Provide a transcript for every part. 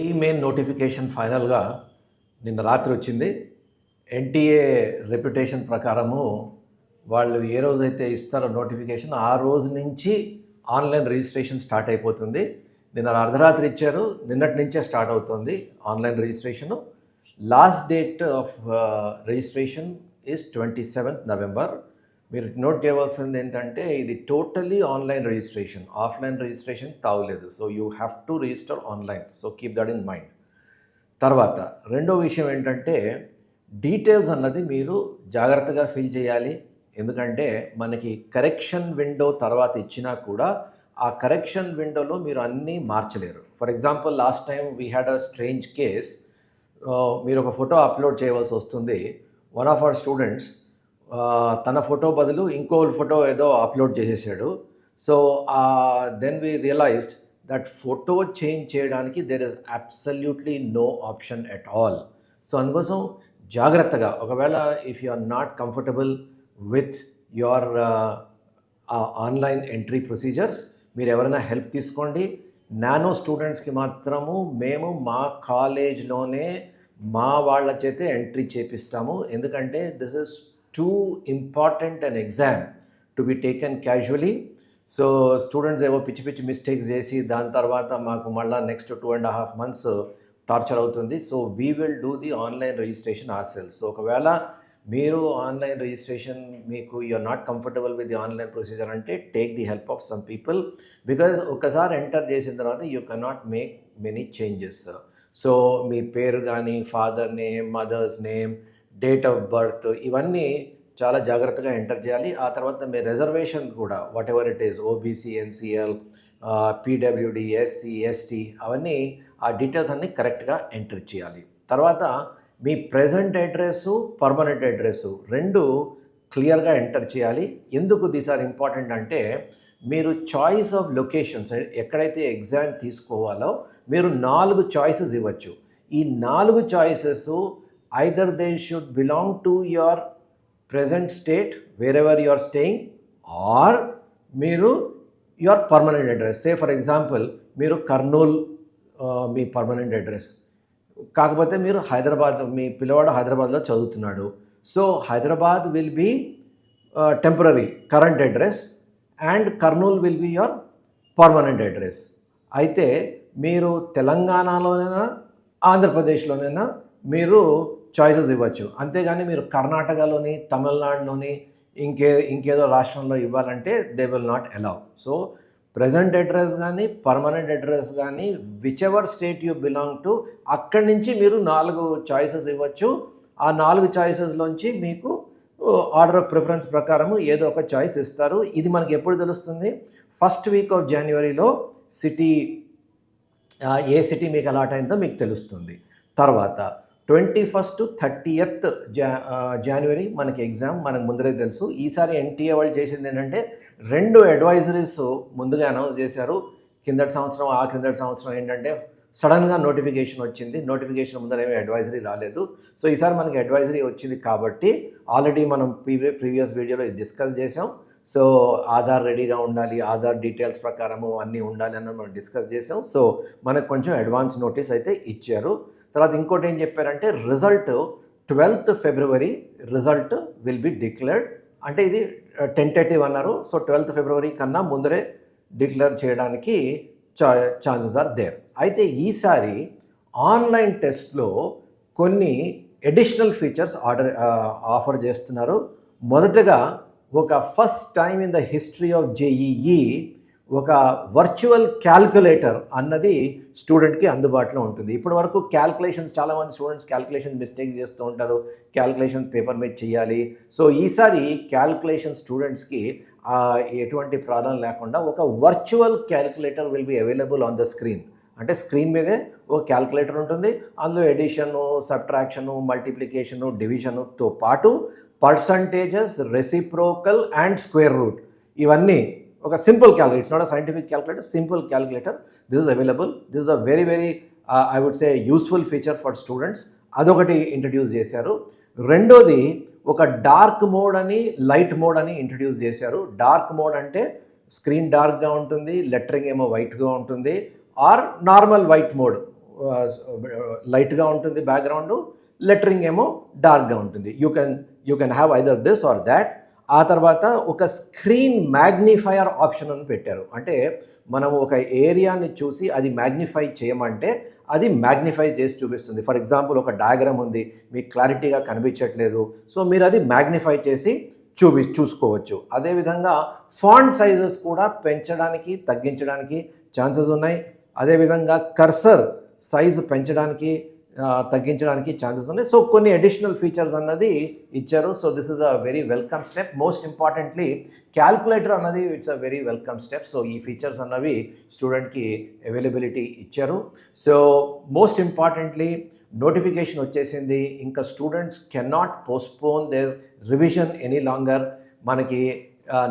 ఈ main notification ఫైనల్గా నిన్న రాత్రి వచ్చింది. ఎన్టీఏ రెప్యుటేషన్ ప్రకారము వాళ్ళు ఏ రోజైతే ఇస్తారో నోటిఫికేషన్ ఆ రోజు నుంచి ఆన్లైన్ రిజిస్ట్రేషన్ స్టార్ట్ అయిపోతుంది. నిన్న అర్ధరాత్రి ఇచ్చారు, నిన్నటి నుంచే స్టార్ట్ అవుతుంది online registration. Last date of registration is 27th November. మీరు నోట్ చేయవలసింది ఏంటంటే ఇది totally online registration, offline registration తావులేదు. So you have to register online. So keep that in mind. తర్వాత రెండో విషయం ఏంటంటే డీటెయిల్స్ అన్నది మీరు జాగ్రత్తగా ఫిల్ చేయాలి. ఎందుకంటే మనకి కరెక్షన్ విండో తర్వాత ఇచ్చినా కూడా ఆ కరెక్షన్ విండోలో మీరు అన్నీ మార్చలేరు. For example last time we had a strange case. మీరు ఒక ఫోటో అప్లోడ్ చేయవలసి వస్తుంది. వన్ ఆఫ్ అవర్ స్టూడెంట్స్ తన ఫోటో బదులు ఇంకో ఫోటో ఏదో అప్లోడ్ చేసేసాడు. So then we realised that photo change చేయడానికి there is absolutely no option at all. So అందుకోసం జాగ్రత్తగా, ఒకవేళ if you are not comfortable with your online entry procedures, మీరు ఎవరైనా హెల్ప్ తీసుకోండి. నానో స్టూడెంట్స్కి మాత్రము మేము మా కాలేజ్లోనే మా వాళ్ళ చేతే ఎంట్రీ చేపిస్తాము. ఎందుకంటే this is too important an exam to be taken casually. So students ఏవో పిచ్చి పిచ్చి మిస్టేక్స్ చేసి దాని తర్వాత మాకు మళ్ళీ నెక్స్ట్ 2.5 months టార్చర్ అవుతుంది. So we will do the online registration ourselves. So ఒకవేళ మీరు ఆన్లైన్ రిజిస్ట్రేషన్ మీకు you are not comfortable with the online procedure అంటే take the help of some people, because ఒకసారి ఎంటర్ చేసిన తర్వాత you cannot make many changes. So మీ పేరు కానీ, father name, mother's name, date of birth, ఇవన్నీ చాలా జాగ్రత్తగా ఎంటర్ చేయాలి. ఆ తర్వాత మీ రిజర్వేషన్ కూడా what ever it is, OBC, NCL, PWD, SC, ST, అవన్నీ ఆ డీటెయిల్స్ అన్నీ కరెక్ట్గా ఎంటర్ చేయాలి. తర్వాత మీ ప్రెజెంట్ అడ్రస్సు, పర్మనెంట్ అడ్రస్సు రెండు క్లియర్గా ఎంటర్ చేయాలి. ఎందుకు దీస్ ఆర్ ఇంపార్టెంట్ అంటే మీరు చాయిస్ ఆఫ్ లొకేషన్స్, ఎక్కడైతే ఎగ్జామ్ తీసుకోవాలో మీరు 4 చాయిసెస్ ఇవ్వచ్చు. ఈ 4 choices either they should belong to your present state wherever you are staying, or మీరు your permanent address. Say for example మీరు కర్నూల్ మీ పర్మనెంట్ అడ్రస్, కాకపోతే మీరు హైదరాబాద్, మీ పిల్లవాడు హైదరాబాద్లో చదువుతున్నాడు. So Hyderabad will be temporary current address and Kurnool will be your permanent address. అయితే మీరు తెలంగాణలోనైనా ఆంధ్రప్రదేశ్లోనైనా మీరు చాయిసెస్ ఇవ్వచ్చు. అంతేగాని మీరు కర్ణాటకలోని, తమిళనాడులోని, ఇంకేదో రాష్ట్రంలో ఇవ్వాలంటే they will not allow. So present address కానీ, పర్మనెంట్ అడ్రస్ కానీ, which ever state you belong to, అక్కడి నుంచి మీరు 4 చాయిసెస్ ఇవ్వచ్చు. ఆ 4 చాయిసెస్లోంచి మీకు ఆర్డర్ ఆఫ్ ప్రిఫరెన్స్ ప్రకారము ఏదో ఒక చాయిస్ ఇస్తారు. ఇది మనకి ఎప్పుడు తెలుస్తుంది? ఫస్ట్ వీక్ ఆఫ్ జనవరిలో సిటీ, ఏ సిటీ మీకు అలాట్ అయిందో మీకు తెలుస్తుంది. తర్వాత 21st to 30th January మనకి ఎగ్జామ్, మనకు ముందరే తెలుసు. ఈసారి ఎన్టీఏ వాళ్ళు చేసింది ఏంటంటే 2 అడ్వైజరీస్ ముందుగా అనౌన్స్ చేశారు. కిందటి సంవత్సరం ఏంటంటే సడన్గా నోటిఫికేషన్ వచ్చింది. నోటిఫికేషన్ ముందర ఏమీ అడ్వైజరీ రాలేదు. సో ఈసారి మనకి అడ్వైజరీ వచ్చింది కాబట్టి ఆల్రెడీ మనం ప్రీవియస్ వీడియోలో డిస్కస్ చేసాం. సో ఆధార్ రెడీగా ఉండాలి, ఆధార్ డీటెయిల్స్ ప్రకారము అన్నీ ఉండాలి అన్నది మనం డిస్కస్ చేసాం. సో మనకు కొంచెం అడ్వాన్స్ నోటీస్ అయితే ఇచ్చారు. తర్వాత ఇంకోటి ఏం చెప్పారంటే result 12th February result will be declared. అంటే ఇది టెంటేటివ్ అన్నారు. సో 12th February కన్నా ముందరే డిక్లేర్ చేయడానికి ఛాన్సెస్ ఆర్ దేర్. అయితే ఈసారి ఆన్లైన్ టెస్ట్లో కొన్ని అడిషనల్ ఫీచర్స్ ఆఫర్ చేస్తున్నారు. మొదటగా ఒక first time in the history of JEE ఒక వర్చువల్ క్యాల్కులేటర్ అన్నది స్టూడెంట్కి అందుబాటులో ఉంటుంది. ఇప్పటి వరకు క్యాల్కులేషన్స్, చాలామంది స్టూడెంట్స్ క్యాల్కులేషన్ మిస్టేక్ చేస్తూ ఉంటారు, క్యాల్కులేషన్ పేపర్ మీద చేయాలి. సో ఈసారి క్యాల్కులేషన్ స్టూడెంట్స్కి ఎటువంటి ప్రాబ్లం లేకుండా ఒక virtual calculator will be available on the screen. అంటే స్క్రీన్ మీదే ఒక క్యాల్కులేటర్ ఉంటుంది. అందులో ఎడిషను, సబ్ట్రాక్షను, మల్టిప్లికేషను, డివిజన్తో పాటు percentages, reciprocal and square root, ఇవన్నీ ఒక simple calculator. It's not a scientific calculator, simple calculator. This is available. This is a very very I would say useful feature for students. అదొకటి introduce చేశారు. రెండోది ఒక dark mode అని, light mode అని introduce చేశారు. Dark mode అంటే screen డార్క్గా ఉంటుంది, లెటరింగ్ ఏమో వైట్గా ఉంటుంది. ఆర్ నార్మల్ వైట్ మోడ్, లైట్గా ఉంటుంది బ్యాక్గ్రౌండ్, లెటరింగ్ ఏమో డార్క్గా ఉంటుంది. You can have either this or that. ఆ తర్వాత ఒక స్క్రీన్ మ్యాగ్నిఫైయర్ ఆప్షన్ అని పెట్టారు. అంటే మనం ఒక ఏరియాని చూసి అది మ్యాగ్నిఫై చేయమంటే అది మ్యాగ్నిఫై చేసి చూపిస్తుంది. ఫర్ ఎగ్జాంపుల్ ఒక డయాగ్రామ్ ఉంది, మీకు క్లారిటీగా కనిపించట్లేదు, సో మీరు అది మ్యాగ్నిఫై చేసి చూసుకోవచ్చు. అదేవిధంగా ఫాంట్ సైజెస్ కూడా పెంచడానికి తగ్గించడానికి ఛాన్సెస్ ఉన్నాయి. అదేవిధంగా కర్సర్ సైజు పెంచడానికి తగ్గించడానికి ఛాన్సెస్ ఉన్నాయి. సో కొన్ని అడిషనల్ ఫీచర్స్ అన్నది ఇచ్చారు. So this is a very welcome step. Most importantly calculator అన్నది it's a very welcome step. So ఈ ఫీచర్స్ అన్నవి స్టూడెంట్కి అవైలబిలిటీ ఇచ్చారు. సో మోస్ట్ ఇంపార్టెంట్లీ నోటిఫికేషన్ వచ్చేసింది. ఇంకా students cannot postpone their revision any longer. మనకి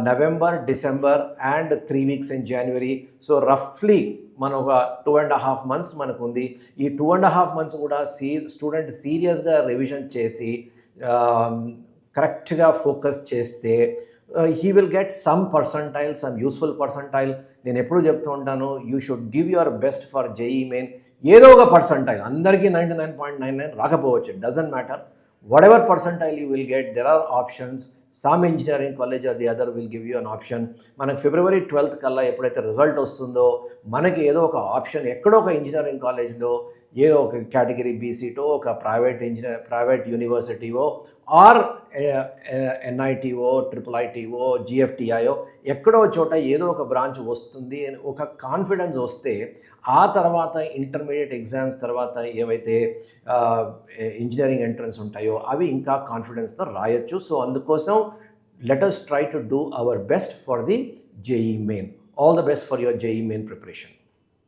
November, December and 3 weeks in January. So రఫ్లీ మనం ఒక 2.5 months మనకు ఉంది. ఈ 2.5 months కూడా స్టూడెంట్ సీరియస్గా రివిజన్ చేసి కరెక్ట్గా ఫోకస్ చేస్తే he will get some percentile, some useful percentile. నేను ఎప్పుడు చెప్తూ ఉంటాను, you should give your best for JEE main. ఏదో ఒక పర్సంటైల్, అందరికీ 99.99 రాకపోవచ్చు, doesn't matter. whatever percentile you will get, there are options. Some engineering college or the other will give you an option. మనకు February 12th కల్లా ఎప్పుడైతే result వస్తుందో మనకి ఏదో ఒక ఆప్షన్ ఎక్కడో ఒక ఇంజనీరింగ్ కాలేజ్లో ఏదో ఒక కేటగిరీ బి సీటో, ఒక ప్రైవేట్ యూనివర్సిటీవో ఆర్ ఎన్ఐటీఓ, IIITఓ, GFTIఓ ఎక్కడో చోట ఏదో ఒక బ్రాంచ్ వస్తుంది అని ఒక కాన్ఫిడెన్స్ వస్తే ఆ తర్వాత ఇంటర్మీడియట్ ఎగ్జామ్స్ తర్వాత ఏవైతే ఇంజనీరింగ్ ఎంట్రన్స్ ఉంటాయో అవి ఇంకా కాన్ఫిడెన్స్తో రాయొచ్చు. సో అందుకోసం let us try to do our best for the JEE main. All the best for your JEE main preparation.